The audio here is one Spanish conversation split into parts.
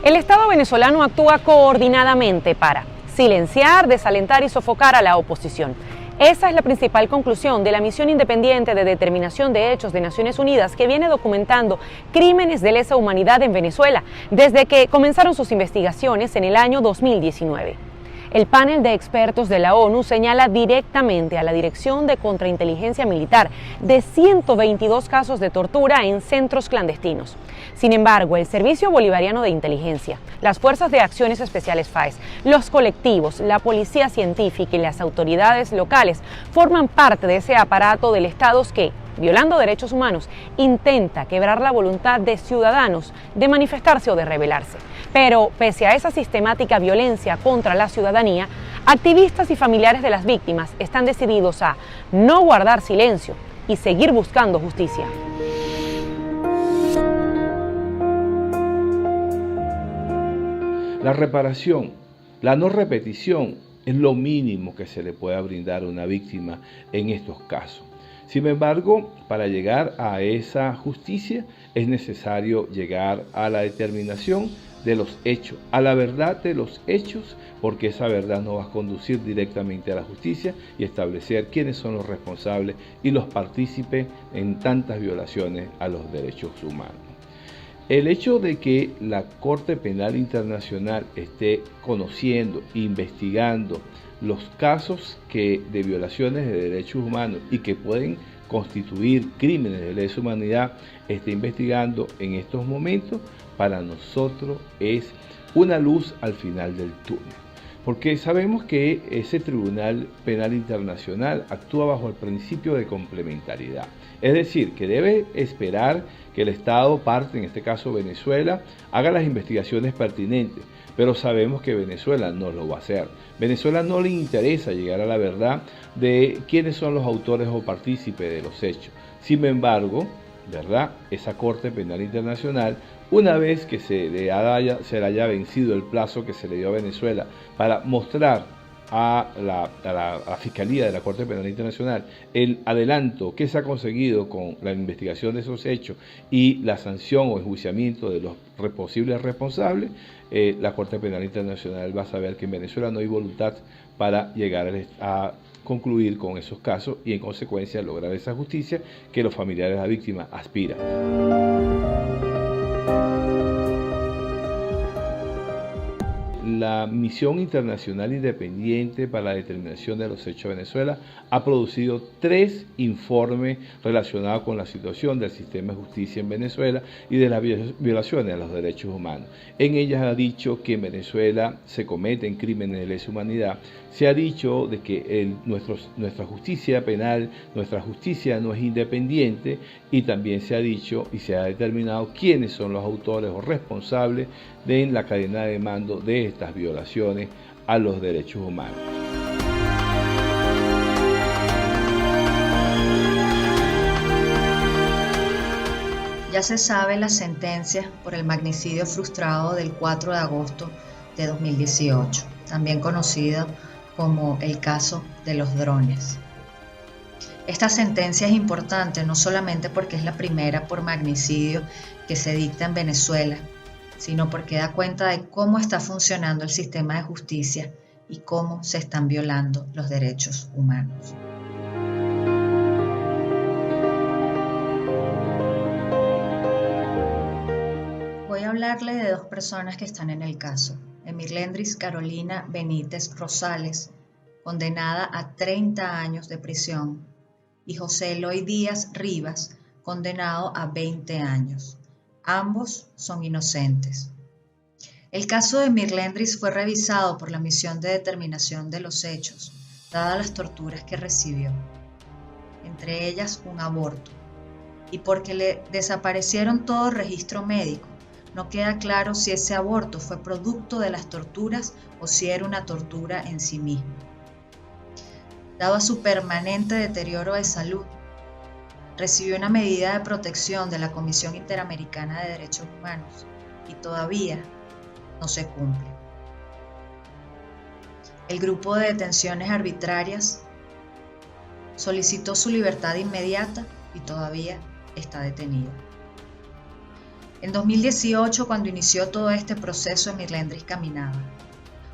El Estado venezolano actúa coordinadamente para silenciar, desalentar y sofocar a la oposición. Esa es la principal conclusión de la Misión Independiente de Determinación de Hechos de Naciones Unidas, que viene documentando crímenes de lesa humanidad en Venezuela desde que comenzaron sus investigaciones en el año 2019. El panel de expertos de la ONU señala directamente a la Dirección de Contrainteligencia Militar de 122 casos de tortura en centros clandestinos. Sin embargo, el Servicio Bolivariano de Inteligencia, las Fuerzas de Acciones Especiales FAES, los colectivos, la Policía Científica y las autoridades locales forman parte de ese aparato del Estado que, violando derechos humanos, intenta quebrar la voluntad de ciudadanos de manifestarse o de rebelarse. Pero, pese a esa sistemática violencia contra la ciudadanía, activistas y familiares de las víctimas están decididos a no guardar silencio y seguir buscando justicia. La reparación, la no repetición, es lo mínimo que se le pueda brindar a una víctima en estos casos. Sin embargo, para llegar a esa justicia es necesario llegar a la determinación de los hechos, a la verdad de los hechos, porque esa verdad nos va a conducir directamente a la justicia y establecer quiénes son los responsables y los partícipes en tantas violaciones a los derechos humanos. El hecho de que la Corte Penal Internacional esté conociendo, investigando los casos de violaciones de derechos humanos y que pueden constituir crímenes de lesa humanidad, esté investigando en estos momentos, para nosotros es una luz al final del túnel. Porque sabemos que ese Tribunal Penal Internacional actúa bajo el principio de complementariedad. Es decir, que debe esperar que el Estado parte, en este caso Venezuela, haga las investigaciones pertinentes. Pero sabemos que Venezuela no lo va a hacer. Venezuela no le interesa llegar a la verdad de quiénes son los autores o partícipes de los hechos. Sin embargo, ¿verdad?, esa Corte Penal Internacional, una vez que se le haya vencido el plazo que se le dio a Venezuela para mostrar a la Fiscalía de la Corte Penal Internacional el adelanto que se ha conseguido con la investigación de esos hechos y la sanción o enjuiciamiento de los posibles responsables, la Corte Penal Internacional va a saber que en Venezuela no hay voluntad para llegar a concluir con esos casos y en consecuencia lograr esa justicia que los familiares de la víctima aspiran. La Misión Internacional Independiente para la Determinación de los Hechos de Venezuela ha producido 3 informes relacionados con la situación del sistema de justicia en Venezuela y de las violaciones a los derechos humanos. En ellas ha dicho que en Venezuela se cometen crímenes de lesa humanidad. Se ha dicho de que nuestra justicia penal, nuestra justicia no es independiente, y también se ha dicho y se ha determinado quiénes son los autores o responsables de la cadena de mando de estas violaciones a los derechos humanos. Ya se sabe la sentencia por el magnicidio frustrado del 4 de agosto de 2018, también conocido como el caso de los drones. Esta sentencia es importante no solamente porque es la primera por magnicidio que se dicta en Venezuela, sino porque da cuenta de cómo está funcionando el sistema de justicia y cómo se están violando los derechos humanos. Voy a hablarle de 2 personas que están en el caso. Emirlendris Carolina Benítez Rosales, condenada a 30 años de prisión, y José Eloy Díaz Rivas, condenado a 20 años. Ambos son inocentes. El caso de Emirlendris fue revisado por la Misión de Determinación de los Hechos, dadas las torturas que recibió, entre ellas un aborto, y porque le desaparecieron todo registro médico. No queda claro si ese aborto fue producto de las torturas o si era una tortura en sí misma. Dado a su permanente deterioro de salud, recibió una medida de protección de la Comisión Interamericana de Derechos Humanos y todavía no se cumple. El grupo de detenciones arbitrarias solicitó su libertad inmediata y todavía está detenido. En 2018, cuando inició todo este proceso, Emirlendris caminaba.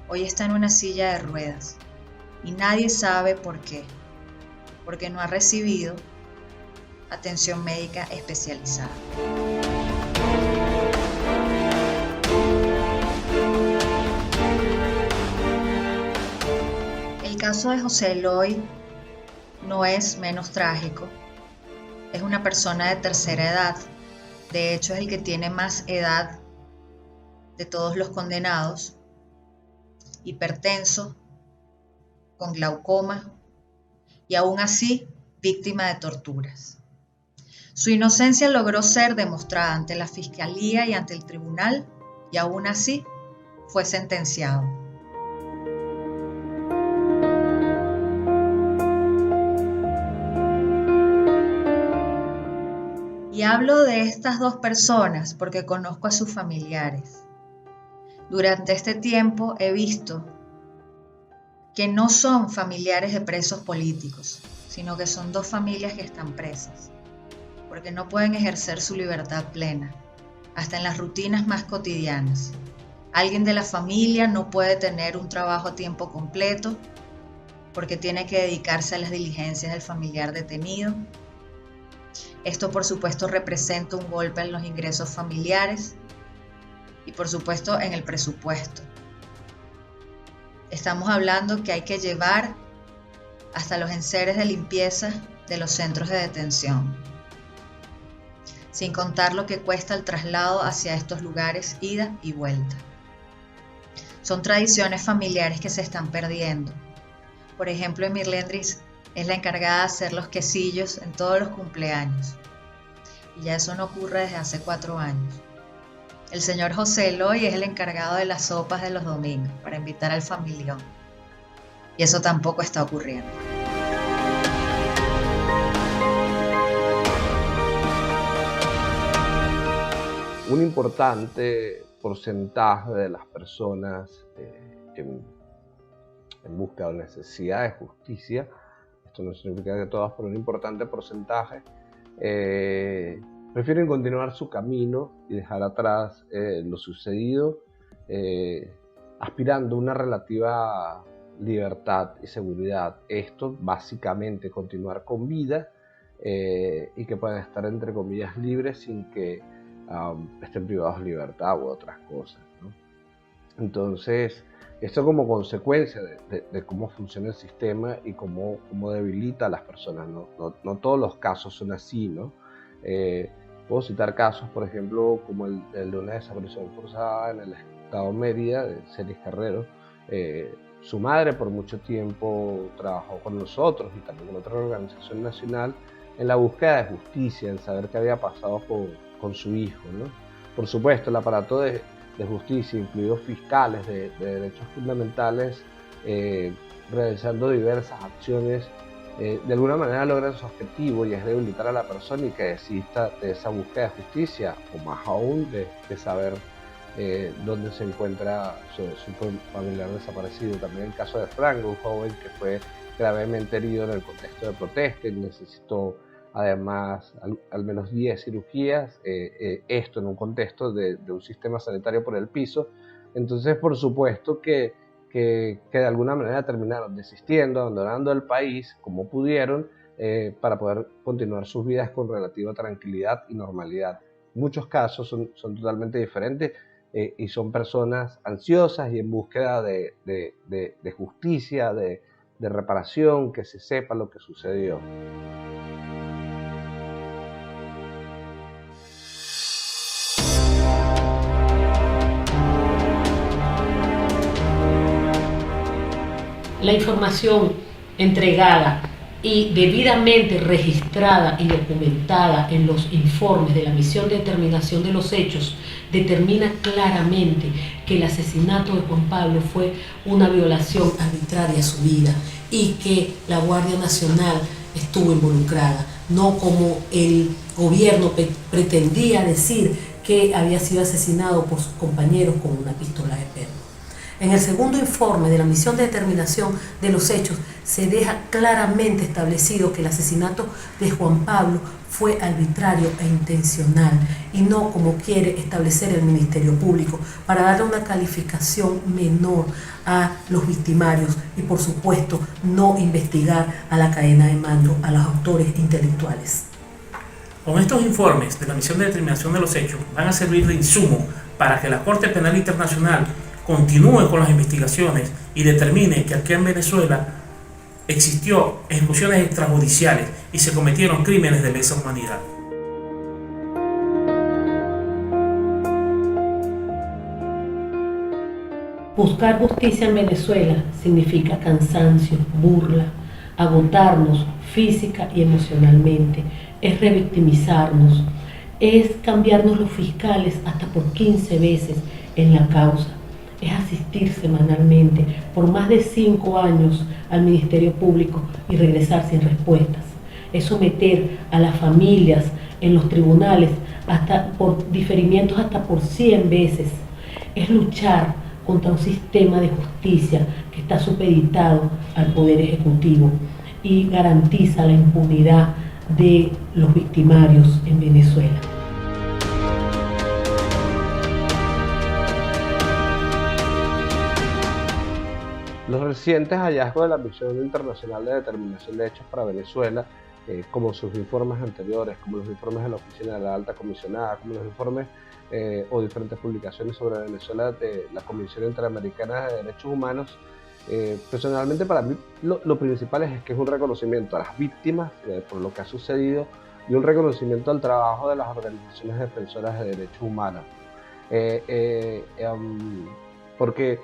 Hoy está en una silla de ruedas y nadie sabe por qué. Porque no ha recibido atención médica especializada. El caso de José Eloy no es menos trágico. Es una persona de tercera edad. De hecho, es el que tiene más edad de todos los condenados. Hipertenso, con glaucoma y aún así víctima de torturas. Su inocencia logró ser demostrada ante la Fiscalía y ante el tribunal y aún así fue sentenciado. Y hablo de estas dos personas porque conozco a sus familiares. Durante este tiempo he visto que no son familiares de presos políticos, sino que son dos familias que están presas, porque no pueden ejercer su libertad plena, hasta en las rutinas más cotidianas. Alguien de la familia no puede tener un trabajo a tiempo completo, porque tiene que dedicarse a las diligencias del familiar detenido. Esto, por supuesto, representa un golpe en los ingresos familiares y, por supuesto, en el presupuesto. Estamos hablando que hay que llevar hasta los enseres de limpieza de los centros de detención, sin contar lo que cuesta el traslado hacia estos lugares, ida y vuelta. Son tradiciones familiares que se están perdiendo. Por ejemplo, Emirlendris es la encargada de hacer los quesillos en todos los cumpleaños. Y ya eso no ocurre desde hace 4 años. El señor José Eloy es el encargado de las sopas de los domingos para invitar al familión. Y eso tampoco está ocurriendo. Un importante porcentaje de las personas en busca de necesidad de justicia, esto no significa que todas, pero un importante porcentaje, prefieren continuar su camino y dejar atrás lo sucedido, aspirando a una relativa libertad y seguridad. Esto básicamente continuar con vida y que puedan estar entre comillas libres sin que estén privados de libertad u otras cosas, ¿no? Entonces, esto como consecuencia de cómo funciona el sistema y cómo debilita a las personas. No todos los casos son así, ¿no? Puedo citar casos, por ejemplo, como el de una desaparición forzada en el estado Mérida, de Celis Carrero. Su madre por mucho tiempo trabajó con nosotros y también con otra organización nacional en la búsqueda de justicia, en saber qué había pasado con su hijo, ¿no? Por supuesto, el aparato de justicia, incluidos fiscales de derechos fundamentales, realizando diversas acciones, de alguna manera logran su objetivo, y es debilitar a la persona y que desista de esa búsqueda de justicia, o más aún de saber dónde se encuentra su familiar desaparecido. También el caso de Franco, un joven que fue gravemente herido en el contexto de protesta y necesitó además al menos 10 cirugías, esto en un contexto de un sistema sanitario por el piso. Entonces, por supuesto que de alguna manera terminaron desistiendo, abandonando el país como pudieron, para poder continuar sus vidas con relativa tranquilidad y normalidad. Muchos casos son totalmente diferentes y son personas ansiosas y en búsqueda de justicia, de reparación, que se sepa lo que sucedió. La información entregada y debidamente registrada y documentada en los informes de la misión de determinación de los hechos determina claramente que el asesinato de Juan Pablo fue una violación arbitraria a su vida y que la Guardia Nacional estuvo involucrada, no como el gobierno pretendía decir, que había sido asesinado por sus compañeros con una pistola de perro. En el segundo informe de la misión de determinación de los hechos se deja claramente establecido que el asesinato de Juan Pablo fue arbitrario e intencional y no como quiere establecer el Ministerio Público para darle una calificación menor a los victimarios y por supuesto no investigar a la cadena de mando, a los autores intelectuales. Con estos informes de la misión de determinación de los hechos van a servir de insumo para que la Corte Penal Internacional continúe con las investigaciones y determine que aquí en Venezuela existió ejecuciones extrajudiciales y se cometieron crímenes de lesa humanidad. Buscar justicia en Venezuela significa cansancio, burla, agotarnos física y emocionalmente, es revictimizarnos, es cambiarnos los fiscales hasta por 15 veces en la causa, es asistir semanalmente por más de 5 años al Ministerio Público y regresar sin respuestas, es someter a las familias en los tribunales hasta por diferimientos hasta por 100 veces, es luchar contra un sistema de justicia que está supeditado al Poder Ejecutivo y garantiza la impunidad de los victimarios en Venezuela. Los recientes hallazgos de la Misión Internacional de Determinación de Hechos para Venezuela, como sus informes anteriores, como los informes de la Oficina de la Alta Comisionada, como los informes o diferentes publicaciones sobre Venezuela de la Comisión Interamericana de Derechos Humanos, personalmente para mí lo principal es que es un reconocimiento a las víctimas por lo que ha sucedido y un reconocimiento al trabajo de las organizaciones defensoras de derechos humanos. Porque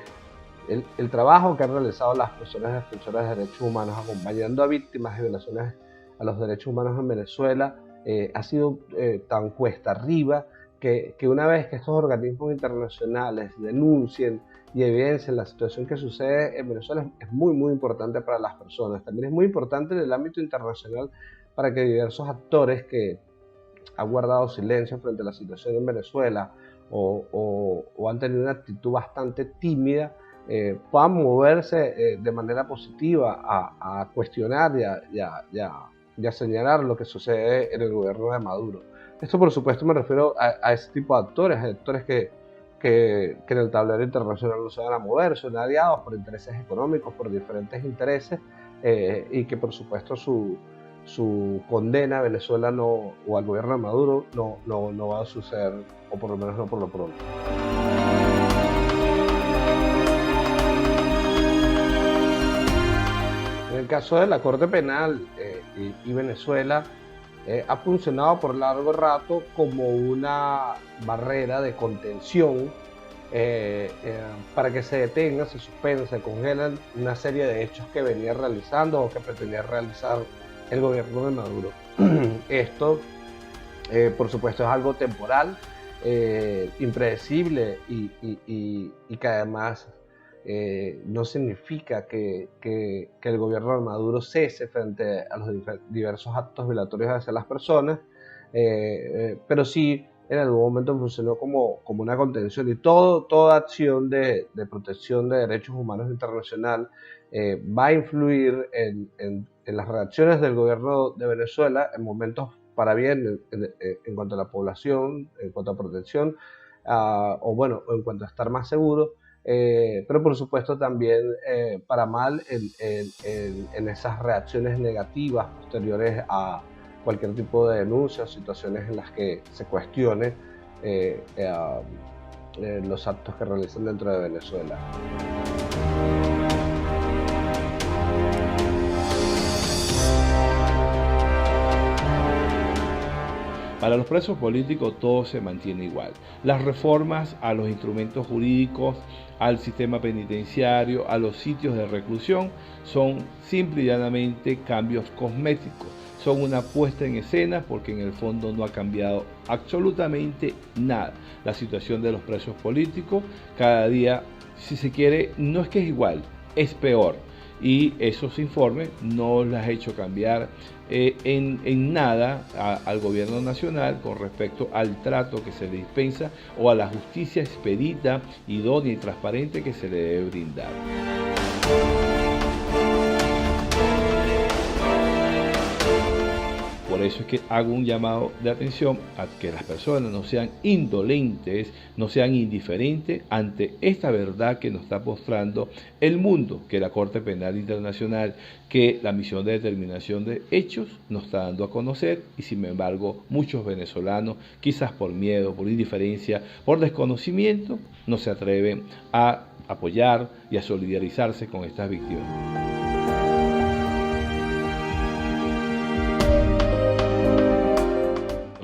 el trabajo que han realizado las personas defensoras de derechos humanos acompañando a víctimas de violaciones a los derechos humanos en Venezuela ha sido tan cuesta arriba que una vez que estos organismos internacionales denuncien y evidencien la situación que sucede en Venezuela es muy importante para las personas. También es muy importante en el ámbito internacional para que diversos actores que han guardado silencio frente a la situación en Venezuela o han tenido una actitud bastante tímida puedan moverse de manera positiva a cuestionar y a señalar lo que sucede en el gobierno de Maduro. Esto, por supuesto, me refiero a ese tipo de actores que en el tablero internacional no se van a mover, son aliados por intereses económicos, por diferentes intereses, y que, por supuesto, su condena a Venezuela o al gobierno de Maduro no va a suceder, o por lo menos no por lo pronto. En el caso de la Corte Penal y Venezuela, ha funcionado por largo rato como una barrera de contención para que se detenga, se suspenda, se congelan una serie de hechos que venía realizando o que pretendía realizar el gobierno de Maduro. Esto, por supuesto, es algo temporal, impredecible y que además no significa que el gobierno de Maduro cese frente a los diversos actos violatorios hacia las personas, pero sí en algún momento funcionó como una contención, y toda acción de protección de derechos humanos internacional va a influir en las reacciones del gobierno de Venezuela en momentos para bien en cuanto a la población, en cuanto a protección, o en cuanto a estar más seguro. Pero por supuesto también para mal en esas reacciones negativas posteriores a cualquier tipo de denuncia o situaciones en las que se cuestione los actos que realizan dentro de Venezuela. Para los presos políticos todo se mantiene igual. Las reformas a los instrumentos jurídicos, al sistema penitenciario, a los sitios de reclusión, son simple y llanamente cambios cosméticos. Son una puesta en escena porque en el fondo no ha cambiado absolutamente nada. La situación de los presos políticos cada día, si se quiere, no es que es igual, es peor. y esos informes no les ha hecho cambiar en nada al gobierno nacional con respecto al trato que se le dispensa o a la justicia expedita, idónea y transparente que se le debe brindar. Por eso es que hago un llamado de atención a que las personas no sean indolentes, no sean indiferentes ante esta verdad que nos está mostrando el mundo, que la Corte Penal Internacional, que la misión de determinación de hechos nos está dando a conocer, y sin embargo muchos venezolanos, quizás por miedo, por indiferencia, por desconocimiento, no se atreven a apoyar y a solidarizarse con estas víctimas.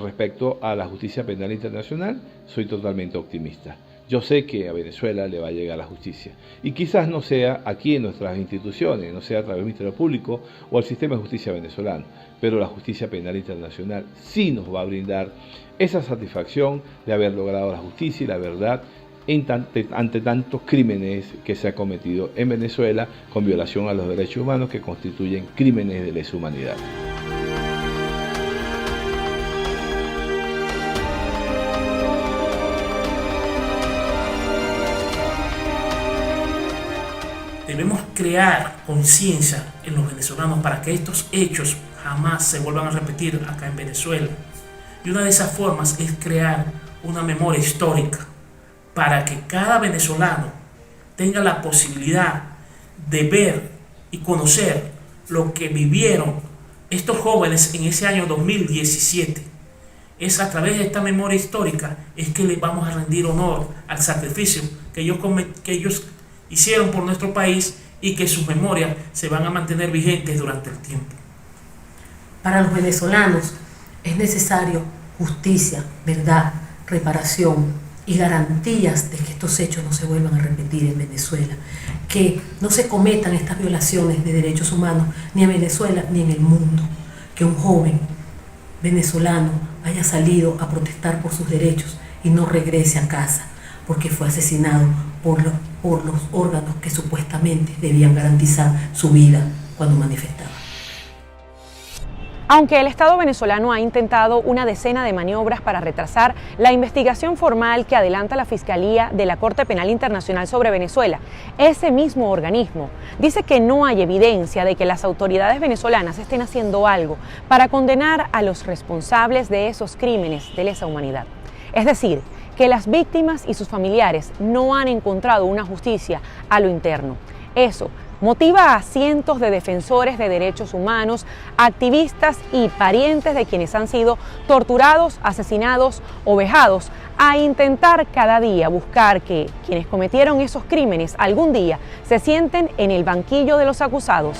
Respecto a la justicia penal internacional, soy totalmente optimista. Yo sé que a Venezuela le va a llegar la justicia, y quizás no sea aquí en nuestras instituciones, no sea a través del Ministerio Público o el sistema de justicia venezolano, pero la justicia penal internacional sí nos va a brindar esa satisfacción de haber logrado la justicia y la verdad ante tantos crímenes que se han cometido en Venezuela con violación a los derechos humanos que constituyen crímenes de lesa humanidad. Debemos crear conciencia en los venezolanos para que estos hechos jamás se vuelvan a repetir acá en Venezuela. Y una de esas formas es crear una memoria histórica para que cada venezolano tenga la posibilidad de ver y conocer lo que vivieron estos jóvenes en ese año 2017. Es a través de esta memoria histórica es que les vamos a rendir honor al sacrificio que ellos hicieron por nuestro país, y que sus memorias se van a mantener vigentes durante el tiempo. Para los venezolanos es necesario justicia, verdad, reparación y garantías de que estos hechos no se vuelvan a repetir en Venezuela, que no se cometan estas violaciones de derechos humanos ni en Venezuela ni en el mundo, que un joven venezolano haya salido a protestar por sus derechos y no regrese a casa porque fue asesinado por los órganos que supuestamente debían garantizar su vida cuando manifestaba. Aunque el Estado venezolano ha intentado una decena de maniobras para retrasar la investigación formal que adelanta la Fiscalía de la Corte Penal Internacional sobre Venezuela, ese mismo organismo dice que no hay evidencia de que las autoridades venezolanas estén haciendo algo para condenar a los responsables de esos crímenes de lesa humanidad. Es decir, que las víctimas y sus familiares no han encontrado una justicia a lo interno. Eso motiva a cientos de defensores de derechos humanos, activistas y parientes de quienes han sido torturados, asesinados o vejados a intentar cada día buscar que quienes cometieron esos crímenes algún día se sienten en el banquillo de los acusados.